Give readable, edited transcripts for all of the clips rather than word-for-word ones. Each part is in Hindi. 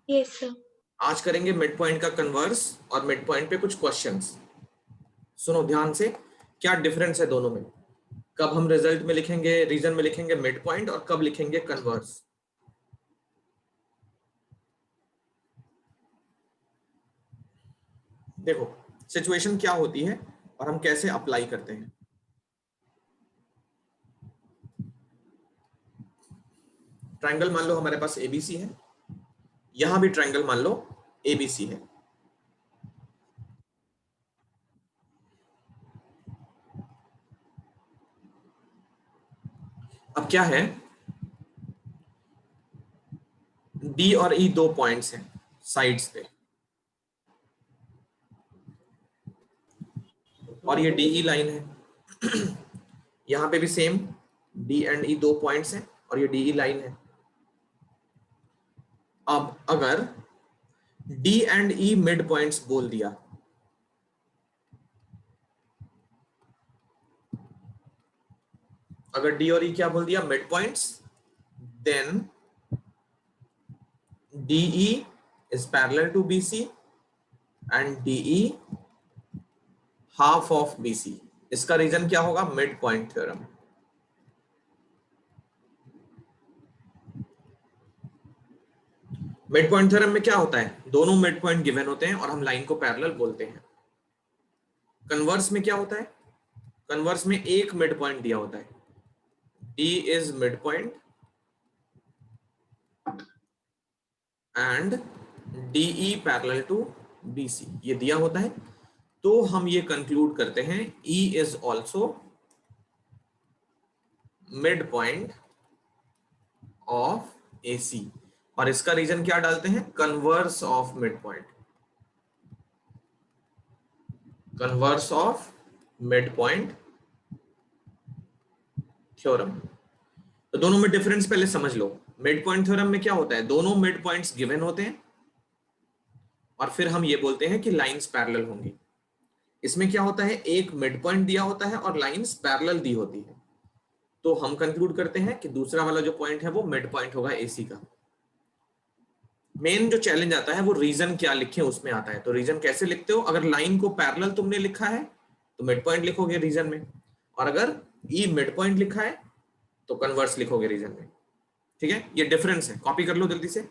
Yes sir. आज करेंगे मिड पॉइंट का कन्वर्स और मिड पॉइंट पे कुछ क्वेश्चंस। सुनो ध्यान से, क्या डिफरेंस है दोनों में। कब हम रिजल्ट में लिखेंगे, रीजन में लिखेंगे मिड पॉइंट, और कब लिखेंगे कन्वर्स। देखो सिचुएशन क्या होती है और हम कैसे अप्लाई करते हैं। ट्रायंगल मान लो हमारे पास एबीसी है, यहां भी ट्रायंगल मान लो एबीसी है। अब क्या है, डी और ई दो पॉइंट्स हैं साइड्स पे, और ये डीई लाइन है। यहां पे भी सेम डी एंड ई दो पॉइंट्स हैं और ये डीई लाइन है। अब अगर D and E mid points बोल दिया, अगर डी और ई क्या बोल दिया, mid points, then DE is parallel to BC and DE half of BC. इसका रीजन क्या होगा, mid point theorem. Mid point theorem में क्या होता है, दोनों मिड पॉइंट गिवन होते हैं और हम लाइन को पैरेलल बोलते हैं। कन्वर्स में क्या होता है, कन्वर्स में एक मिड पॉइंट दिया होता है, D is midpoint and DE parallel to BC, ये दिया होता है। तो हम ये कंक्लूड करते हैं E is also midpoint of AC, और इसका रीजन क्या डालते हैं, converse of midpoint, converse of midpoint theorem. तो दोनों में डिफरेंस पहले समझ लो। मिड पॉइंट थ्योरम में क्या होता है, दोनों मिड पॉइंट्स गिवन होते हैं और फिर हम ये बोलते हैं कि लाइंस पैरेलल होंगी। इसमें क्या होता है, एक मिड पॉइंट दिया होता है और लाइंस पैरेलल दी होती है, तो हम कंक्लूड करते हैं कि दूसरा वाला जो पॉइंट है वो मिड पॉइंट होगा एसी का। मेन जो चैलेंज आता है वो रीजन क्या लिखें उसमें आता है। तो रीजन कैसे लिखते हो, अगर लाइन को पैरेलल तुमने लिखा है तो मिड पॉइंट लिखोगे रीजन में, और अगर ई मिड पॉइंट लिखा है तो कन्वर्स लिखोगे रीजन में। ठीक है, ये डिफरेंस है, कॉपी कर लो जल्दी से।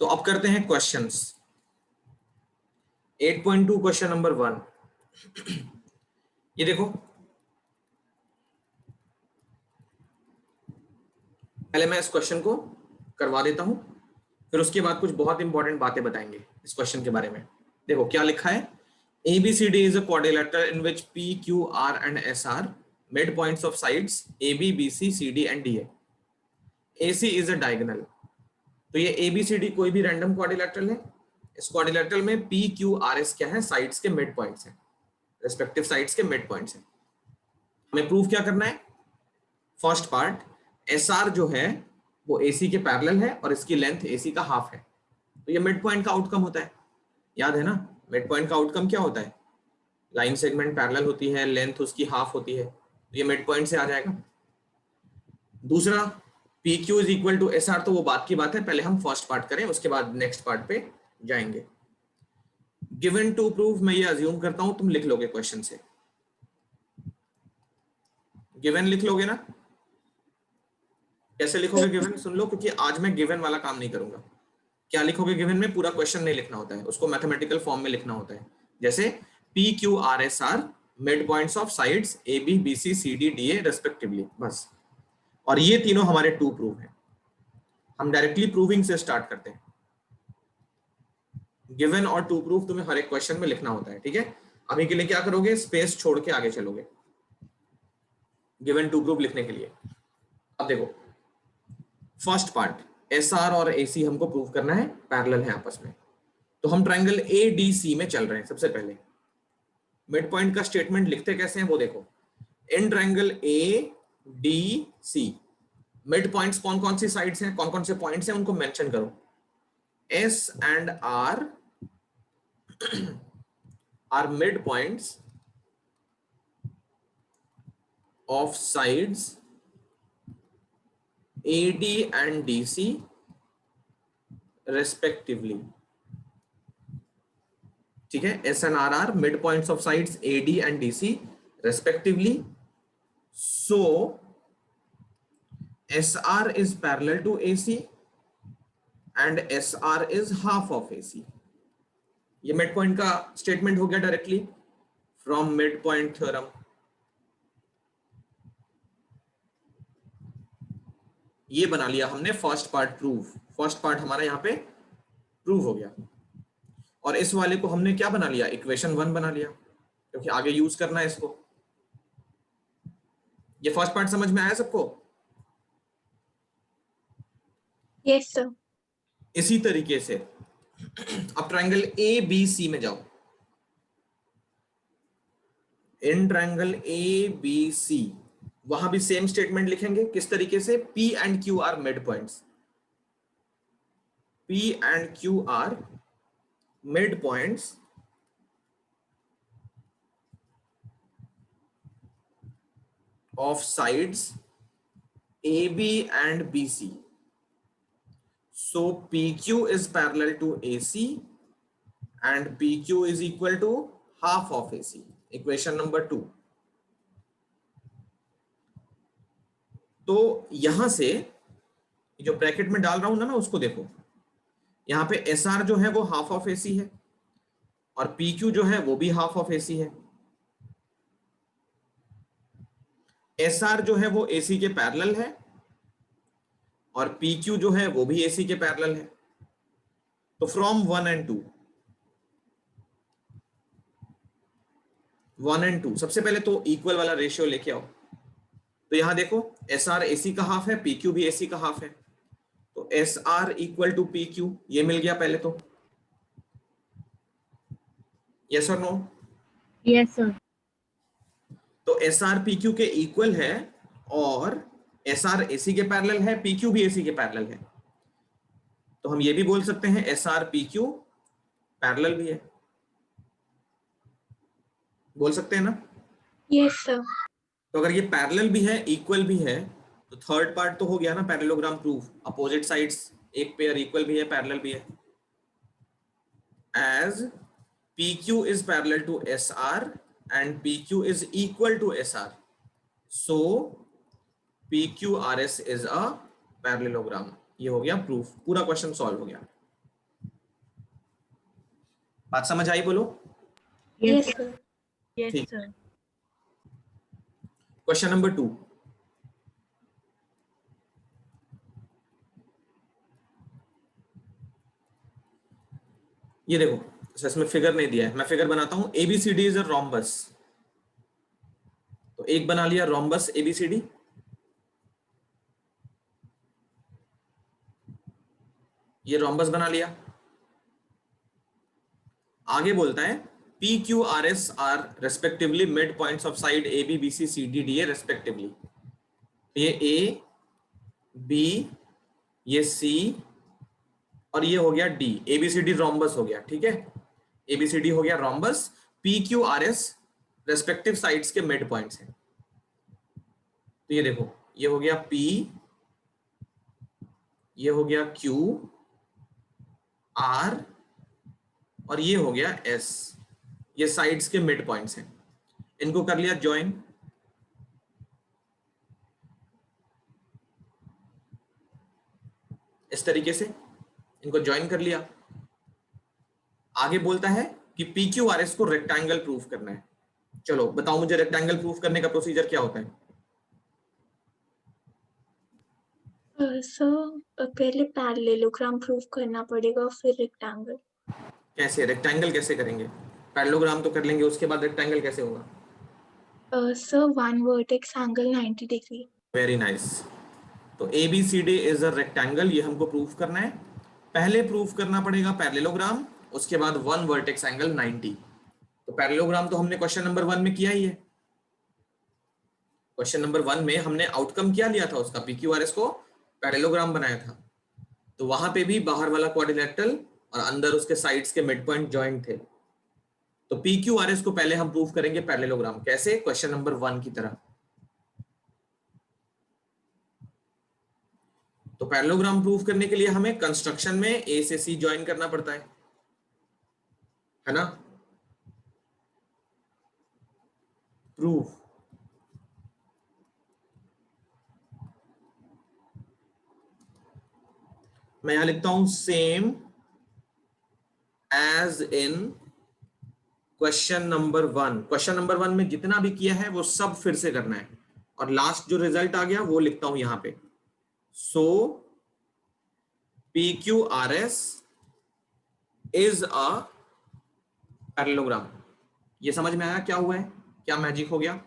तो अब करते हैं क्वेश्चंस। 8.2 क्वेश्चन नंबर 1, ये देखो, पहले मैं इस क्वेश्चन को करवा देता हूं, फिर उसके बाद कुछ बहुत इंपॉर्टेंट बातें बताएंगे इस क्वेश्चन के बारे में। देखो क्या लिखा है, ABCD is a quadrilateral in which P, Q, R and S are midpoints of sides AB, BC, CD and DA. AC is a diagonal। तो ये ABCD कोई भी रैंडम क्वाड्रिलेटरल है। इस क्वाड्रिलेटरल में P, Q, R, S क्या है, साइड्स के मिड पॉइंट्स हैं, रेस्पेक्टिव साइड्स के मिड पॉइंट्स हैं। हमें प्रूव क्या करना है, फर्स्ट पार्ट, SR जो है वो AC के पैरेलल है और इसकी लेंथ AC का हाफ है, तो ये मिड पॉइंट का आउटकम होता है। याद है ना, मिड पॉइंट का आउटकम क्या होता है, लाइन सेगमेंट पैरेलल होती है, लेंथ उसकी हाफ होती है, तो ये मिड पॉइंट से आ जाएगा। दूसरा, P Q is equal to S R, तो वो बात की बात है, पहले हम फर्स्ट पार्ट करें उसके बाद नेक्स्ट पार्ट पे जाएंगे। गिवन टू प्रूफ, मैं ये अज्यूम करता हूं तुम लिख लोगे क्वेश्चन से, गिवन लिख लोगे ना। कैसे लिखोगे गिवन, सुन लो, क्योंकि आज मैं गिवन वाला काम नहीं करूंगा। क्या लिखोगे गिवन में, पूरा क्वेश्चन नहीं लिखना होता है, उसको मैथमेटिकल फॉर्म में लिखना होता है। जैसे P Q R S are mid points of sides A B B C C D D A respectively, बस। और ये तीनों हमारे टू प्रूव हैं। हम डायरेक्टली प्रूविंग से स्टार्ट करते हैं। गिवन और टू प्रूफ तुम्हें हर एक क्वेश्चन में लिखना होता है, ठीक है। अभी के लिए क्या करोगे, स्पेस छोड़ के आगे चलोगे गिवन टू प्रूफ लिखने के लिए। अब देखो फर्स्ट पार्ट, एस आर और ए सी हमको प्रूव करना है, पैरेलल है आपस में। तो हम ट्राइंगल ए डी सी में चल रहे हैं। सबसे पहले मिड पॉइंट का स्टेटमेंट लिखते कैसे हैं वो देखो। In triangle A D C mid points कौन कौन सी साइड्स हैं, कौन कौन से पॉइंट्स हैं, उनको मेंशन करो। S and R are midpoints of sides AD and DC respectively. ठीक है, S and R are mid points of sides AD and DC respectively. So SR is parallel to AC and SR is half of AC. ये मिड पॉइंट का स्टेटमेंट हो गया directly from mid point theorem. ये बना लिया हमने first part proof. First part हमारा यहाँ पे प्रूव हो गया। और इस वाले को हमने क्या बना लिया, इक्वेशन 1 बना लिया, क्योंकि आगे यूज करना है इसको। ये फर्स्ट पार्ट समझ में आया सबको? Yes sir. इसी तरीके से अब ट्रायंगल ए बी सी में जाओ। In triangle A B C वहां भी सेम स्टेटमेंट लिखेंगे। किस तरीके से, P and Q are mid points. P and Q are mid points of sides AB and BC. So PQ is parallel to AC and PQ is equal to half of AC. Equation number 2. तो यहां से जो ब्रैकेट में डाल रहा हूं ना मैं, उसको देखो। यहां पे SR जो है वो हाफ ऑफ AC है और PQ जो है वो भी हाफ ऑफ AC है। SR जो है वो AC के पैरेलल है और PQ जो है वो भी AC के पैरेलल है। तो फ्रॉम 1 and 2, 1 and 2 सबसे पहले तो इक्वल वाला रेशियो लेके आओ। तो यहां देखो SR AC का हाफ है, PQ भी AC का हाफ है, तो SR इक्वल टू PQ, ये मिल गया पहले तो। यस और नो? Yes sir. तो SR PQ के इक्वल है और SR AC के पैरेलल है, PQ भी AC के पैरेलल है। तो हम ये भी बोल सकते हैं SR PQ पैरेलल भी है, बोल सकते हैं ना? Yes sir. तो अगर ये पैरेलल भी है, इक्वल भी है, तो थर्ड पार्ट तो हो गया ना पैरेललोग्राम प्रूफ। अपोजिट साइड्स एक पेयर इक्वल भी है, पैरेलल भी है। As PQ is parallel to SR and PQ is equal to SR, so PQRS is a parallelogram. ये हो गया प्रूफ, पूरा क्वेश्चन सॉल्व हो गया। बात समझ आई? बोलो। Yes sir. यस ठीक। सर। क्वेश्चन नंबर 2, ये देखो। अच्छा, इसमें फिगर नहीं दिया है, मैं फिगर बनाता हूं। ABCD is a rhombus. तो एक बना लिया रोम्बस ABCD। ये रोम्बस बना लिया। आगे बोलता है PQRS are respectively mid points of side AB BC CD DA respectively. ये A B, ये C और ये हो गया D। ABCD रोम्बस हो गया, ठीक है। ABCD हो गया रोम्बस। PQRS रेस्पेक्टिव साइड्स के मिड पॉइंट्स हैं। तो ये देखो, ये हो गया P, ये हो गया Q R और ये हो गया S। ये साइड्स के मिड पॉइंट्स हैं, इनको कर लिया ज्वाइन। इस तरीके से इनको ज्वाइन कर लिया। आगे बोलता है कि PQRS को रेक्टेंगल प्रूफ करना है। चलो बताओ मुझे, रेक्टेंगल प्रूफ करने का प्रोसीजर क्या होता है? सर पहले पैरेललोग्राम प्रूव करना पड़ेगा फिर रेक्टेंगल। कैसे रेक्टेंगल कैसे करेंगे? पैरेललोग्राम तो कर लेंगे, उसके बाद रेक्टेंगल कैसे होगा? Sir one vertex angle 90 degree. Very nice. तो ABCD इज अ रेक्टेंगल, ये हमको प्रूफ करना है। पहले प्रूफ करना पड़ेगा पैरेललोग्राम, उसके बाद वन वर्टेक्स एंगल 90। तो पैरेललोग्राम तो हमने क्वेश्चन नंबर 1 में किया ही है। क्वेश्चन नंबर 1 में हमने आउटकम क्या लिया था उसका, PQRS को पैरेललोग्राम बनाया था। तो वहां पे भी बाहर वाला क्वाड्रिलेटरल और अंदर उसके साइड्स के मिड पॉइंट जॉइंट थे। तो PQRS को पहले हम प्रूफ करेंगे पैरेललोग्राम, कैसे? क्वेश्चन नंबर 1 की तरह। तो पैरेललोग्राम प्रूफ करने के लिए हमें कंस्ट्रक्शन में A से C ज्वाइन करना पड़ता है ना? प्रूफ मैं यहां लिखता हूं same as in question number 1। Question number 1 में जितना भी किया है वो सब फिर से करना है, और लास्ट जो रिजल्ट आ गया वो लिखता हूं यहां पे। सो PQRS इज अ पैरेललोग्राम। ये समझ में आया क्या हुआ है, क्या मैजिक हो गया?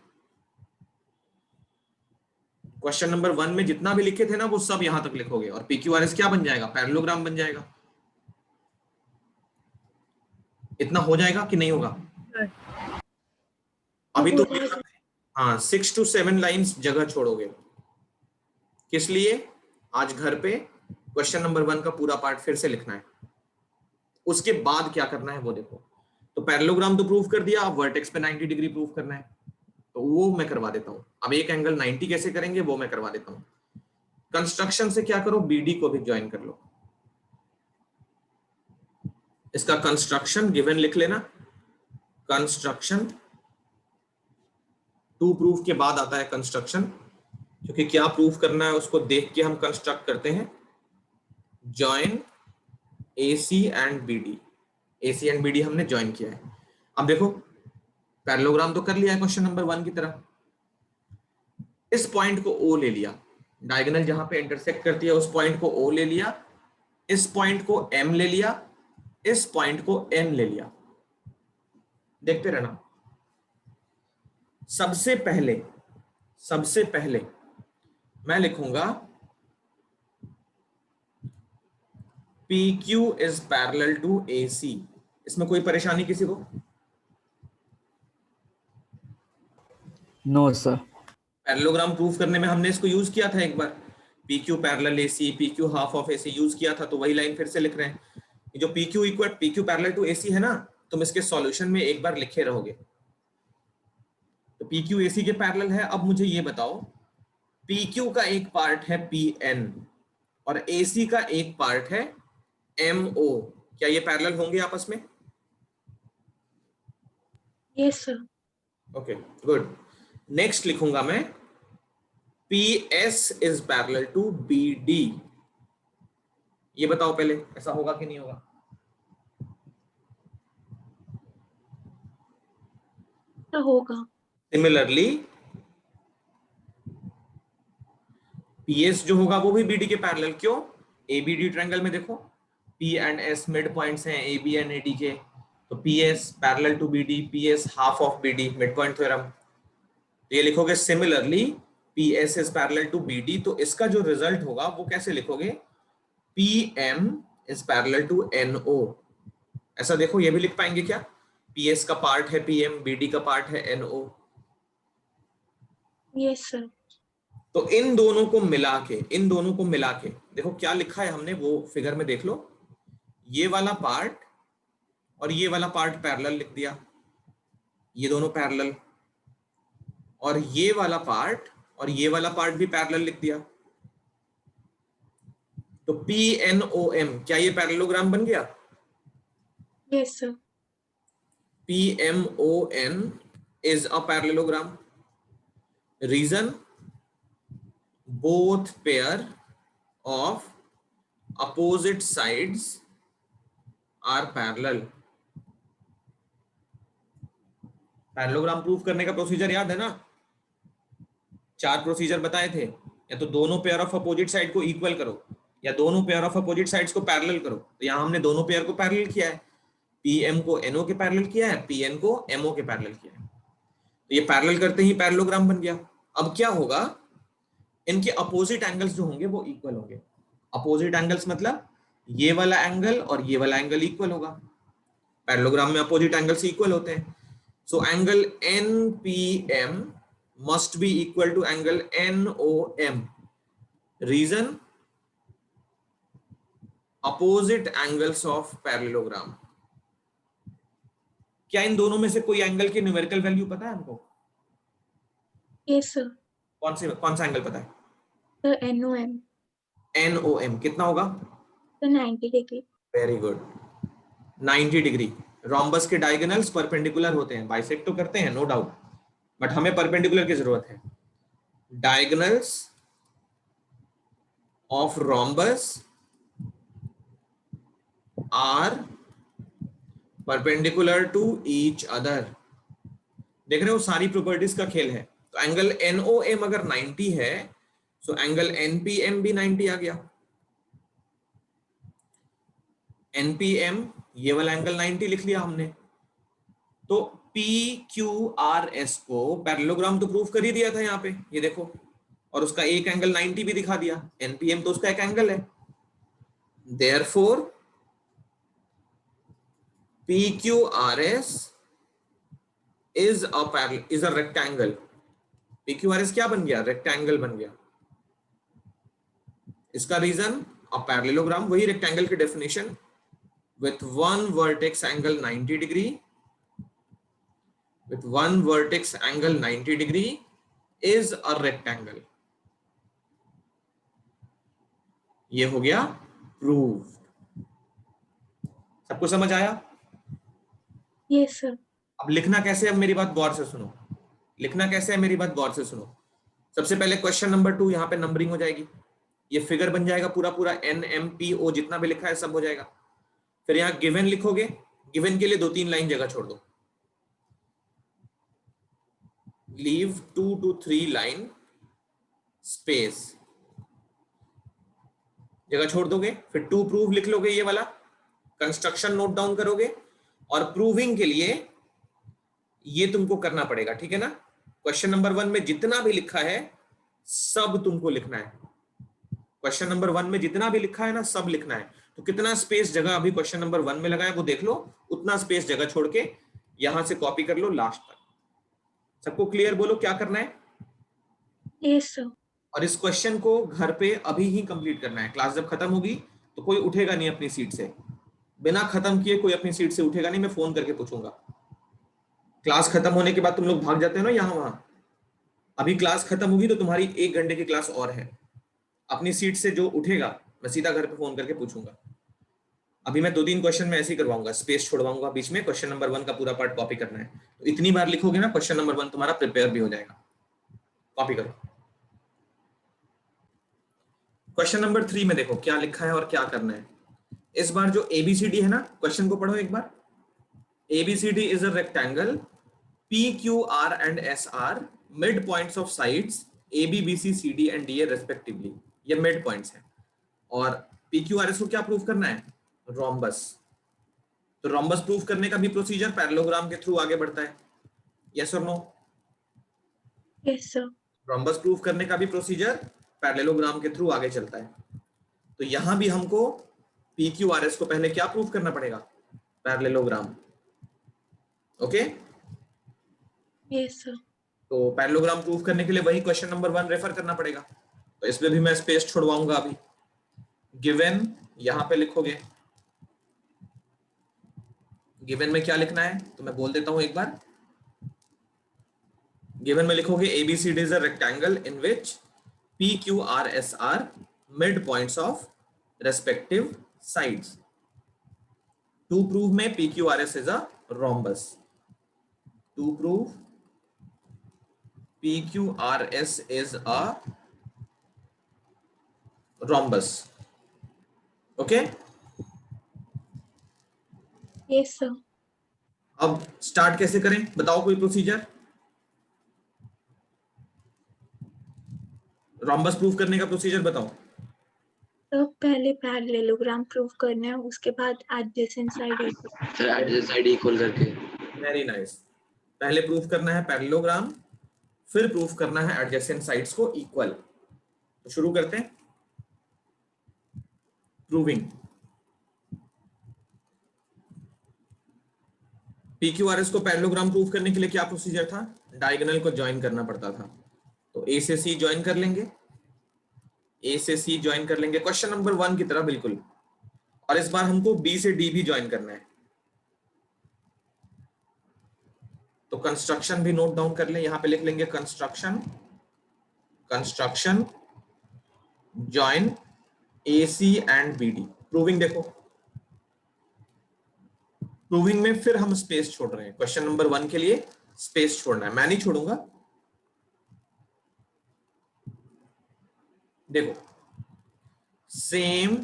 क्वेश्चन नंबर 1 में जितना भी लिखे थे ना वो सब यहां तक लिखोगे, और PQRS क्या बन जाएगा? पैरेललोग्राम बन जाएगा। इतना हो जाएगा कि नहीं होगा? अभी तो हाँ 6 to 7 लाइंस जगह छोड़ोगे। किस लिए? आज घर पे क्वेश्चन नंबर 1 का पूरा पार्ट फिर से लिखना है, उसके बाद क्या करना है वो देखो। तो पैरेललोग्राम तो प्रूफ कर दिया, अब वर्टेक्स पे 90 डिग्री प्रूफ करना है, तो वो मैं करवा देता हूं। अब एक एंगल 90 कैसे करेंगे वो मैं करवा देता हूं। कंस्ट्रक्शन से क्या करो, BD को भी ज्वाइन कर लो। इसका कंस्ट्रक्शन गिवन लिख लेना। कंस्ट्रक्शन टू प्रूफ के बाद आता है कंस्ट्रक्शन, क्योंकि क्या प्रूफ करना है उसको देख के हम कंस्ट्रक्ट करते हैं। Join AC and BD। AC and BD हमने ज्वाइन किया है। अब देखो पैरेललोग्राम तो कर लिया है क्वेश्चन नंबर 1 की तरह। इस पॉइंट को O ले लिया, डायगोनल जहां पे इंटरसेक्ट करती है उस पॉइंट को O ले लिया, इस पॉइंट को M ले लिया, इस पॉइंट को N ले लिया। देखते रहना। सबसे पहले मैं लिखूंगा PQ is parallel to AC। इसमें कोई परेशानी किसी को? No sir. पैरेललोग्राम प्रूफ करने में हमने इसको यूज किया था एक बार, PQ parallel AC, PQ half of AC use किया था, तो वही लाइन फिर से लिख रहे हैं। जो PQ पैरेलल टू AC है ना, तुम इसके सॉल्यूशन में एक बार लिखे रहोगे। तो PQ AC के पैरेलल है। अब मुझे ये बताओ, PQ का एक पार्ट है PN और AC का एक पार्ट है MO, क्या ये पैरेलल होंगे आपस में? Yes sir. Okay good. Next लिखूंगा मैं PS is parallel to BD। ये बताओ पहले ऐसा होगा कि नहीं होगा? होगा। सिमिलरली PS जो होगा वो भी BD के पैरेलल। क्यों? ABD ट्रायंगल में देखो P and S mid points हैं AB एंड AD के, तो PS parallel to BD, PS half of BD, mid point theorem. तो ये लिखोगे similarly PS is parallel to BD। तो इसका जो रिजल्ट होगा वो कैसे लिखोगे? PM is parallel to NO। ऐसा देखो, ये भी लिख पाएंगे क्या? PS का पार्ट है PM, BD का पार्ट है NO। Yes sir. तो इन दोनों को मिला के देखो क्या लिखा है हमने, वो फिगर में देख लो। ये वाला पार्ट और ये वाला पार्ट पैरेलल लिख दिया, ये दोनों पैरेलल, और ये वाला पार्ट और ये वाला पार्ट भी पैरेलल लिख दिया। तो PNOM, क्या ये पैरेललोग्राम बन गया? Yes sir. PMON is a parallelogram. Reason: both pair of opposite sides are parallel. Parallelogram proof करने का प्रोसीजर याद है ना? 4 प्रोसीजर बताए थे, या तो दोनों पेयर ऑफ अपोजिट साइड को इक्वल करो या दोनों पेयर ऑफ अपोजिट साइड्स को पैरेलल करो। तो यहाँ हमने दोनों पेयर को पैरेलल किया है, पीएम को एनओ के पैरेलल किया है, पीएन को एमओ के पैरेलल किया है। तो ये पैरेलल करते ही पैरेललोग्राम बन गया। अब क्या होगा, इनके अपोजिट एंगल्स जो होंगे वो इक्वल होंगे। अपोजिट एंगल्स मतलब ये वाला एंगल और ये वाला एंगल इक्वल होगा। पैरेललोग्राम में अपोजिट एंगल्स इक्वल होते हैं। So angle NPM must be equal to angle NOM. Reason, opposite angles of parallelogram. क्या इन दोनों में से कोई एंगल की न्यूमेरिकल वैल्यू पता है हमको? Yes sir. कौन सा एंगल पता है? Sir NOM। NOM कितना होगा? Sir 90 degree. Very good, 90 degree. Rhombus के डायगोनल्स परपेंडिकुलर होते हैं, बाइसेक्ट तो करते हैं नो डाउट, बट हमें परपेंडिकुलर की जरूरत है। Diagonals of rhombus are perpendicular to each other. देख रहे हो, सारी प्रॉपर्टीज का खेल है। तो एंगल NOM अगर 90 है, सो एंगल NPM भी 90 आ गया। NPM ये वाला एंगल 90 लिख लिया हमने। तो PQRS को पैरेललोग्राम तो प्रूफ कर ही दिया था यहाँ पे, ये देखो, और उसका एक एंगल 90 भी दिखा दिया। NPM तो उसका एक एंगल है। Therefore PQRS is a rectangle. PQRS क्या बन गया? रेक्टेंगल बन गया। इसका रीजन, अ पैरेललोग्राम, वही रेक्टेंगल की definition, with one vertex angle 90 degree, with one vertex angle 90 degree is a rectangle. ये हो गया प्रूफ। सबको समझ आया? Yes sir. अब लिखना कैसे है, मेरी बात गौर से सुनो। लिखना कैसे है, मेरी बात गौर से सुनो। सबसे पहले क्वेश्चन नंबर 2, यहाँ पे नंबरिंग हो जाएगी, ये फिगर बन जाएगा पूरा पूरा, NMPO जितना भी लिखा है सब हो जाएगा। फिर यहाँ गिवन लिखोगे, गिवन के लिए 2-3 लाइन जगह छोड़ दो, लीव 2 to 3 लाइन स्पेस, जगह छोड़ दोगे। फिर टू प्रूव लिख लोगे, ये वाला कंस्ट्रक्शन नोट डाउन करोगे, और प्रूविंग के लिए ये तुमको करना पड़ेगा, ठीक है ना। क्वेश्चन नंबर 1 में जितना भी लिखा है सब तुमको लिखना है। क्वेश्चन नंबर 1 में जितना भी लिखा है ना सब लिखना है। तो कितना स्पेस जगह अभी क्वेश्चन नंबर 1 में लगाया वो देख लो, उतना स्पेस जगह छोड़ के यहां से कॉपी कर लो लास्ट तक। सबको क्लियर? बोलो क्या करना है। Yes sir. और इस क्वेश्चन को घर पे अभी ही कंप्लीट करना है। क्लास जब खत्म होगी तो कोई उठेगा नहीं अपनी सीट से, बिना खत्म किए कोई अपनी सीट से उठेगा नहीं, मैं फोन करके पूछूंगा। क्लास खत्म होने के बाद तुम लोग भाग जाते हो ना यहाँ वहां, अभी क्लास खत्म होगी तो तुम्हारी 1 घंटे की क्लास और है। अपनी सीट से जो उठेगा मैं सीधा घर पे फोन करके पूछूंगा। अभी मैं 2-3 क्वेश्चन में ऐसे ही करवाऊंगा, स्पेस छोड़वाऊंगा बीच में, क्वेश्चन नंबर 1 का पूरा पार्ट कॉपी करना है। तो इतनी बार लिखोगे ना क्वेश्चन नंबर 1 तुम्हारा प्रिपेयर भी हो जाएगा। कॉपी करो। क्वेश्चन नंबर 3 में देखो क्या लिखा है और क्या करना है। इस बार जो ABCD है ना, क्वेश्चन को पढ़ो एक बार। ABCD is a rectangle, PQR and SR mid points of sides AB, BC, CD and DA respectively। ये मिड पॉइंट्स हैं। और PQRS को क्या प्रूफ करना है? रोम्बस। तो रोम्बस प्रूफ करने का भी प्रोसीजर पैरेललोग्राम के थ्रू आगे बढ़ता है। यस और no? Yes sir. Rhombus proof करने का भी प्रोसीजर पैरेललोग्राम के थ्रू आगे चलता है। तो यहां भी हमको PQRS को पहले क्या प्रूफ करना पड़ेगा? पैरेललोग्राम। ओके? Yes sir. तो पैरेललोग्राम प्रूफ करने के लिए वही क्वेश्चन नंबर 1 रेफर करना पड़ेगा। तो इसमें भी मैं स्पेस छोड़वाऊंगा अभी। गिवन यहां पे लिखोगे, गिवन में क्या लिखना है तो मैं बोल देता हूं एक बार। गिवन में लिखोगे ABCD is a rectangle in which PQRS are mid points of respective sides। To prove में PQRS is a rhombus। To prove PQRS is a rhombus। Okay? Yes sir. अब स्टार्ट कैसे करें बताओ, कोई प्रोसीजर? रॉम्बस प्रूव करने का प्रोसीजर बताओ। तो पहले पैरेललोग्राम प्रूव करना है, उसके बाद adjacent side equal. Sir adjacent side equal करके। Very nice. पहले प्रूव करना है पैरेललोग्राम, फिर प्रूव करना है एडजेसेंट साइड्स को इक्वल। तो शुरू करते हैं प्रूविंग। PQRS को पैरेललोग्राम प्रूव करने के लिए क्या प्रोसीजर था? डायगोनल को ज्वाइन करना पड़ता था। तो A से C ज्वाइन कर लेंगे, A से C ज्वाइन कर लेंगे क्वेश्चन नंबर 1 की तरह बिल्कुल। और इस बार हमको B से D भी ज्वाइन करना है। तो कंस्ट्रक्शन भी नोट डाउन कर लें, यहां पे लिख लेंगे construction join AC and BD। Proving देखो, प्रूविंग में फिर हम स्पेस छोड़ रहे हैं। क्वेश्चन नंबर 1 के लिए स्पेस छोड़ना है, मैं नहीं छोड़ूंगा। देखो, same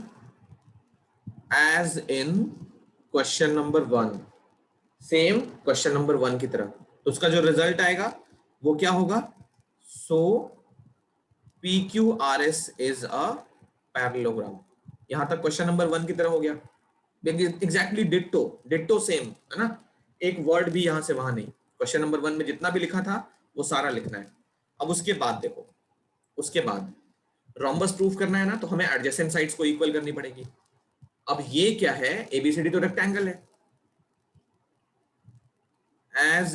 as in question number 1, same question number 1 की तरह। तो उसका जो रिजल्ट आएगा वो क्या होगा? सो PQRS इज अ पैरेललोग्राम। यहां तक क्वेश्चन नंबर 1 की तरह हो गया, एग्जैक्टली डिट्टो सेम है ना, एक वर्ड भी यहां से वहां नहीं। क्वेश्चन नंबर 1 में जितना भी लिखा था वो सारा लिखना है। अब उसके बाद देखो, उसके बाद रोम्बस प्रूफ करना है ना, तो हमें एडजेसेंट साइड्स को इक्वल करनी पड़ेगी। अब ये क्या है? ABCD तो रेक्टेंगल है। as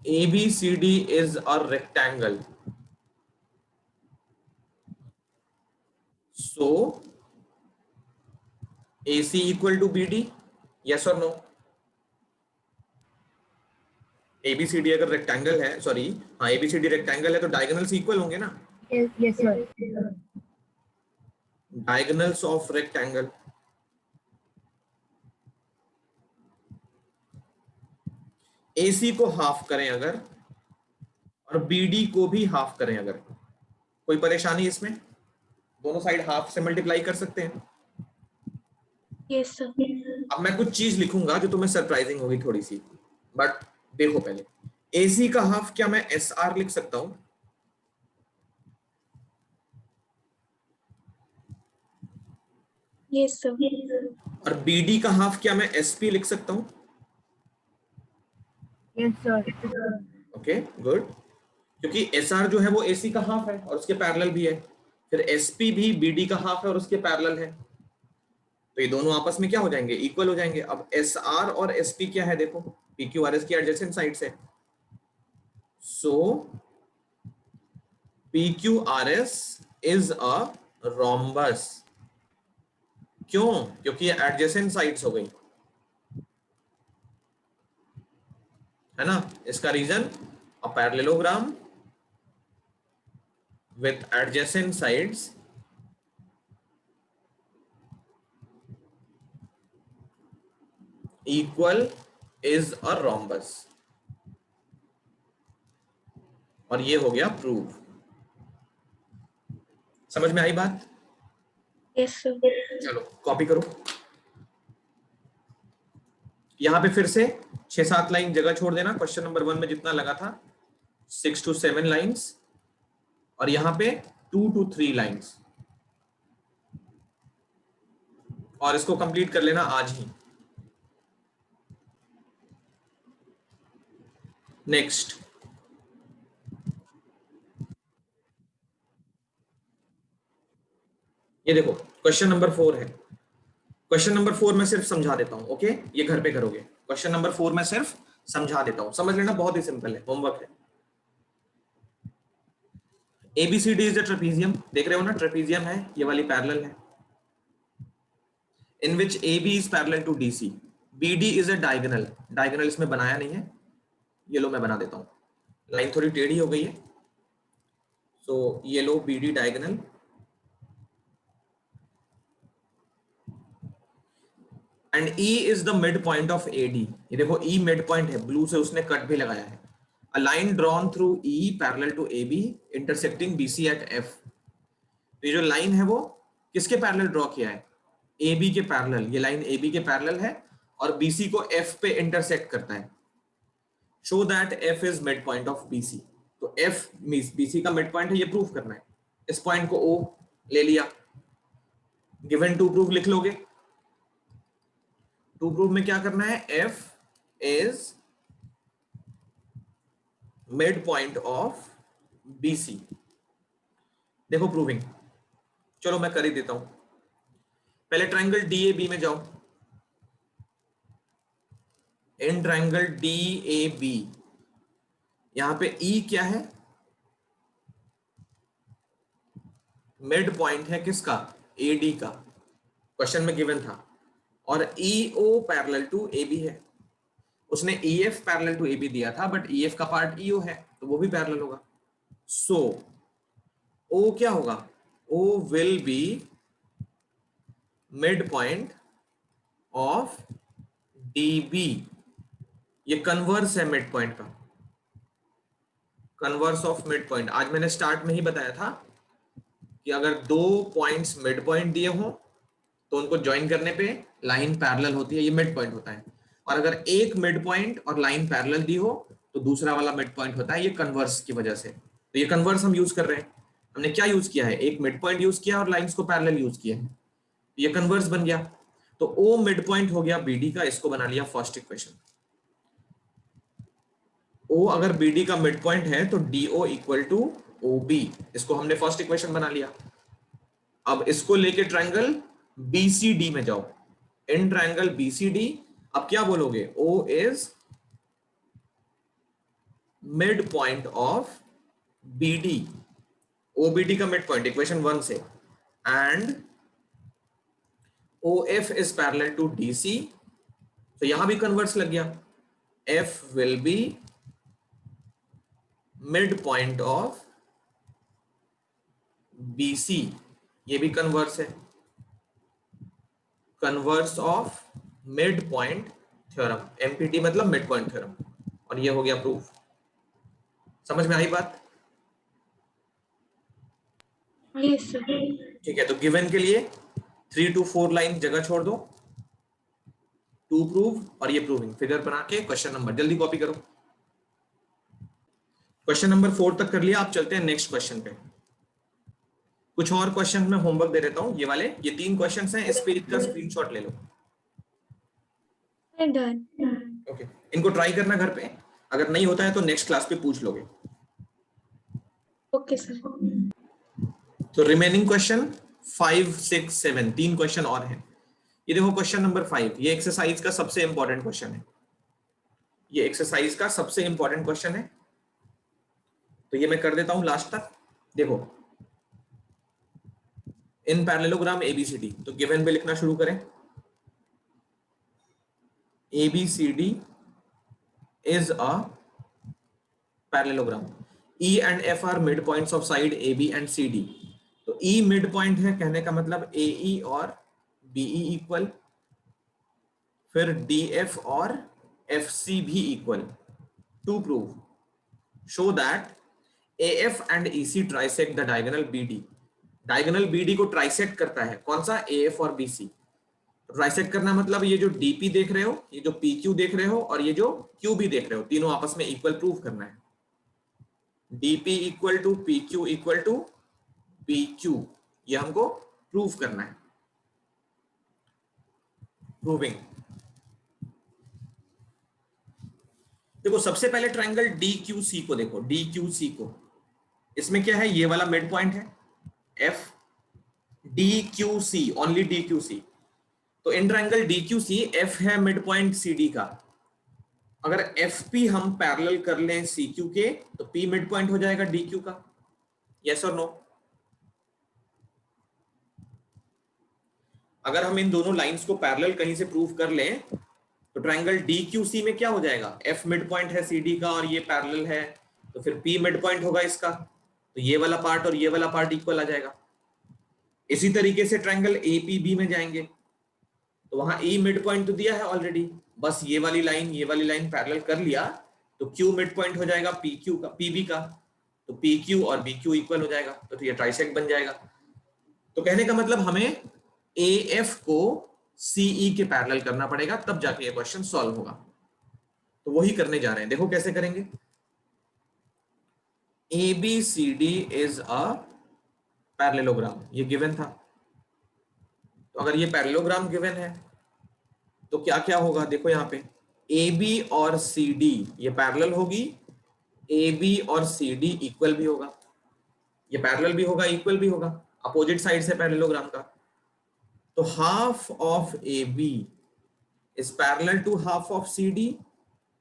ABCD is a rectangle, so AC equal to BD, yes or no? ABCD अगर रेक्टेंगल है, सॉरी हाँ ABCD रेक्टेंगल है, तो डायगोनल्स इक्वल होंगे ना। Yes sir. Diagonals of rectangle, AC को हाफ करें अगर और BD को भी हाफ करें अगर, कोई परेशानी इसमें? दोनों साइड हाफ से मल्टीप्लाई कर सकते हैं। Yes sir. अब मैं कुछ चीज लिखूंगा जो तुम्हें सरप्राइजिंग होगी थोड़ी सी, बट देखो पहले, AC का हाफ क्या मैं SR लिख सकता हूं? Yes sir. और BD का हाफ क्या मैं SP लिख सकता हूं? Yes sir. ओके गुड, क्योंकि SR जो है वो AC का हाफ है और उसके पैरेलल भी है, फिर SP भी BD का हाफ है और उसके पैरेलल है, तो ये दोनों आपस में क्या हो जाएंगे? इक्वल हो जाएंगे। अब SR और SP क्या है? देखो PQRS की एडजेसेंट साइड्स है, सो PQRS इज अ रोम्बस। क्यों? क्योंकि ये एडजेसेंट साइड्स हो गई, है ना। इसका reason, a parallelogram with adjacent sides equal is a rhombus, और ये हो गया प्रूव। समझ में आई बात? Yes sir. चलो कॉपी करो, यहां पे फिर से 6-7 लाइन जगह छोड़ देना। क्वेश्चन नंबर 1 में जितना लगा था 6 to 7 लाइन्स, और यहां पे 2 to 3 लाइन्स, और इसको कंप्लीट कर लेना आज ही। नेक्स्ट, ये देखो क्वेश्चन नंबर 4 है। क्वेश्चन नंबर 4 में सिर्फ समझा देता हूं, ओके? ये घर पे करोगे। क्वेश्चन नंबर 4 में सिर्फ समझा देता हूं, समझ लेना, बहुत ही सिंपल है, होमवर्क है। ABCD इज अ ट्रेपीजियम, देख रहे हो ना, ट्रेपीजियम है, ये वाली पैरेलल है, in which AB is parallel to DC। BD is a diagonal, diagonal इसमें बनाया नहीं है, ये लो मैं बना देता हूं, लाइन थोड़ी टेढ़ी हो गई है, सो ये लो BD diagonal, and E is the mid point of AD। ये देखो E मिड पॉइंट है, ब्लू से उसने कट भी लगाया है। A line drawn through E parallel to AB intersecting BC at F। तो ये जो लाइन है वो किसके पैरेलल ड्रॉ किया है? AB के पैरेलल। ये लाइन AB के पैरेलल है और BC को F पे इंटरसेक्ट करता है। Show that F is mid point of BC. तो एफ बीसी का मिड पॉइंट है, ये प्रूव करना है। इस पॉइंट को ओ ले लिया, गिवन टू प्रूफ लिख लोगे। टू प्रूफ में क्या करना है, F is mid point of BC. देखो प्रूविंग, चलो मैं कर ही देता हूं। पहले ट्रायंगल डीएबी में जाओ। इन ट्रायंगल डीएबी यहां पे ई क्या है, मिड पॉइंट है किसका, एडी का, क्वेश्चन में गिवन था। और ईओ पैरेलल टू एबी है। उसने ईएफ पैरेलल टू एबी दिया था, बट ईएफ का पार्ट ईओ है तो वो भी पैरेलल होगा। सो ओ क्या होगा, O will be mid point of DB. ये कन्वर्स है मिड पॉइंट का, कन्वर्स ऑफ मिड पॉइंट। आज मैंने स्टार्ट में ही बताया था कि अगर दो पॉइंट्स मिड पॉइंट दिए हो तो उनको ज्वाइन करने पे लाइन पैरेलल होती है, ये मिड पॉइंट होता है। और अगर एक मिड पॉइंट और लाइन पैरेलल दी हो तो दूसरा वाला मिड पॉइंट होता है, ये कन्वर्स की वजह से। तो ये कन्वर्स हम यूज कर रहे हैं। हमने क्या यूज किया है, एक मिड पॉइंट यूज किया और लाइंस को पैरेलल यूज किया है, ये कन्वर्स बन गया। तो ओ मिड पॉइंट हो गया बीडी का, इसको बना लिया फर्स्ट इक्वेशन। ओ अगर बीडी का मिड पॉइंट है तो DO equal to O B, इसको हमने फर्स्ट इक्वेशन बना लिया। अब इसको लेके ट्रायंगल बीसीडी में जाओ। इन ट्रायंगल बीसीडी अब क्या बोलोगे, O is mid point of BD, OBD का मिड पॉइंट इक्वेशन 1 से, and O F is parallel to DC. तो यहां भी कन्वर्स लग गया, F will be mid point of BC, ये भी कन्वर्स है, converse of mid point theorem. MPT मतलब मिड पॉइंट थ्योरम, और ये हो गया प्रूफ। समझ में आई बात? Yes sir. ठीक है, तो गिवन के लिए 3 to 4 लाइन जगह छोड़ दो, टू प्रूव और ये प्रूविंग फिगर बना के क्वेश्चन नंबर जल्दी कॉपी करो। क्वेश्चन नंबर 4 तक कर लिया, आप चलते हैं नेक्स्ट क्वेश्चन पे। कुछ और क्वेश्चन में होमवर्क दे देता हूं, ये वाले, ये 3 क्वेश्चंस हैं, इस पेज का स्क्रीनशॉट ले लो। डन। ओके, इनको ट्राई करना घर पे, अगर नहीं होता है तो नेक्स्ट क्लास पे पूछ लोगे। Okay sir. तो रिमेनिंग क्वेश्चन 5, 6, 7 3 क्वेश्चन और हैं। ये देखो क्वेश्चन नंबर 5, ये एक्सरसाइज का सबसे इंपॉर्टेंट क्वेश्चन है, ये एक्सरसाइज का सबसे इंपॉर्टेंट क्वेश्चन है। तो ये मैं कर देता हूं लास्ट तक। देखो, इन पैरेललोग्राम एबीसीडी, तो गिवन पे लिखना शुरू करें। ABCD is a parallelogram, E and F are mid points of side A B and C D. तो ई मिड पॉइंट है, कहने का मतलब ए ई और बीई इक्वल, फिर डी एफ और एफ सी भी equal. To prove, show that A F and E C trisect the diagonal B D. Diagonal BD को ट्राइसेक्ट करता है कौन सा, ए एफ और बी सी। ट्राइसेक्ट करना मतलब ये जो डीपी देख रहे हो, ये जो पी क्यू देख रहे हो, और ये जो क्यू भी देख रहे हो, तीनों आपस में इक्वल प्रूव करना है। DP equal to P Q equal to P Q, ये हमको प्रूव करना है। प्रूविंग, देखो सबसे पहले ट्रायंगल डी क्यू सी को देखो, डी क्यू सी को, इसमें क्या है, ये वाला मिड पॉइंट है F, D Q C, only D Q C. तो in triangle D Q C F है मिड पॉइंट सी डी का। अगर एफ पी हम पैरेलल कर लें सी क्यू के तो पी मिड पॉइंट हो जाएगा डी क्यू का, यस और नो? अगर हम इन दोनों लाइंस को पैरेलल कहीं से प्रूव कर लें तो ट्रायंगल डी क्यू सी में क्या हो जाएगा, एफ मिड पॉइंट है सी डी का और ये पैरेलल है, तो फिर पी मिड पॉइंट होगा इसका, तो ये वाला पार्ट और ये वाला पार्ट इक्वल आ जाएगा। इसी तरीके से ट्रायंगल एपीबी में जाएंगे तो वहां ए मिड पॉइंट तो दिया है ऑलरेडी, बस ये वाली लाइन पैरेलल कर लिया तो क्यू मिड पॉइंट हो जाएगा पी क्यू का, पीबी का, तो पी क्यू और बी क्यू इक्वल हो जाएगा, तो ये ट्राइसेक्ट बन जाएगा। तो कहने का मतलब हमें ए एफ को सीई के पैरेलल करना पड़ेगा, तब जाके ये क्वेश्चन सॉल्व होगा। तो वही करने जा रहे हैं। देखो कैसे करेंगे। ABCD इज अ पैरेललोग्राम, ये गिवन था। तो अगर ये पैरेललोग्राम गिवन है तो क्या क्या होगा, देखो यहाँ पे AB और CD ये पैरेलल होगी, AB और CD इक्वल भी होगा, ये पैरेलल भी होगा इक्वल भी होगा, अपोजिट साइड से पैरेललोग्राम का। तो half of AB is parallel to half of CD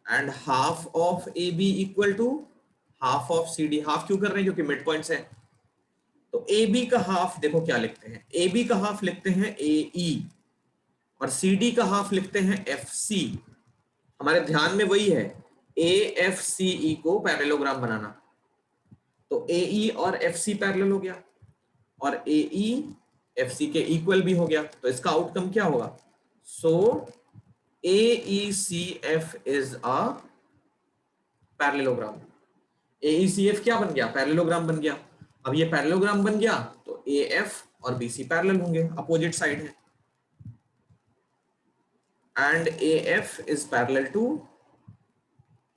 and half of AB equal to half of CD। Half क्यों कर रहे हैं, क्योंकि मिड पॉइंट्स है। तो AB का हाफ देखो क्या लिखते हैं, AB का हाफ लिखते हैं AE और CD का हाफ लिखते हैं FC। हमारे ध्यान में वही है, AFCE को पैरेललोग्राम बनाना। तो AE और FC पैरेलल हो गया और AE FC के इक्वल भी हो गया, तो इसका आउटकम क्या होगा। सो AECF is a parallelogram. AECF क्या बन गया, पैरेललोग्राम बन गया। अब ये पैरेललोग्राम बन गया तो AF और BC पैरेलल होंगे, अपोजिट साइड है। And AF is parallel to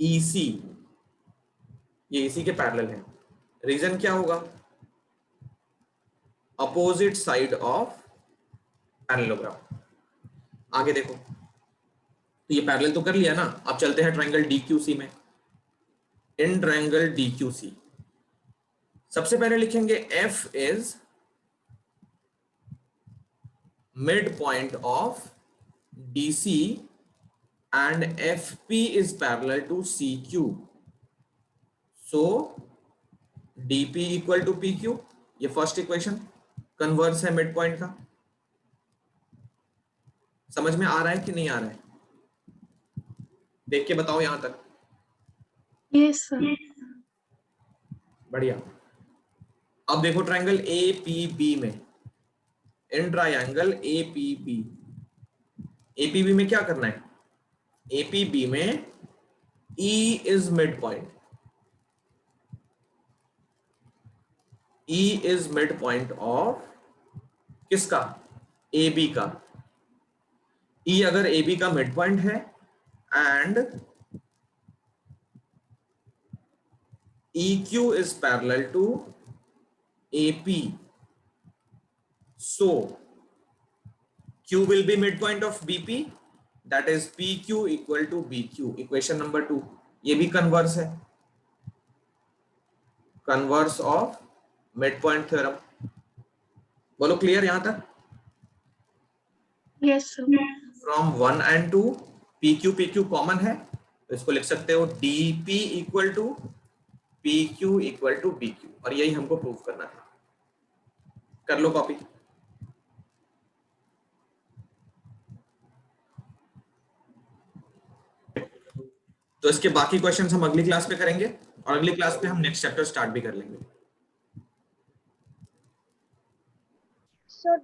EC, ये EC के पैरेलल है। रीजन क्या होगा, अपोजिट साइड ऑफ पैरेललोग्राम। आगे देखो, तो ये पैरेलल तो कर लिया ना। अब चलते हैं ट्रायंगल DQC में। इन ट्रायंगल DQC सबसे पहले लिखेंगे F is mid point of DC and FP is parallel to CQ। So DP equal to PQ, ये फर्स्ट इक्वेशन कन्वर्स है मिड पॉइंट का। समझ में आ रहा है कि नहीं आ रहा है, देख के बताओ यहां तक। Yes sir. बढ़िया। अब देखो ट्रायंगल APB में, इन ट्रायंगल APB में क्या करना है, APB में E is mid point, E is mid point of किसका, AB का। E अगर AB का मिड पॉइंट है and EQ is parallel to AP, so Q will be midpoint of BP, that is PQ equal to BQ। Equation number 2, ये भी कन्वर्स है, converse of mid point theorem. बोलो क्लियर यहां तक। Yes sir. From 1 and 2 PQ common है, तो इसको लिख सकते हो DP equal to PQ equal to BQ, और यही हमको प्रूव करना था। कर लो कॉपी। तो इसके बाकी क्वेश्चंस हम अगली क्लास पे करेंगे और अगली क्लास पे हम नेक्स्ट चैप्टर स्टार्ट भी कर लेंगे। सर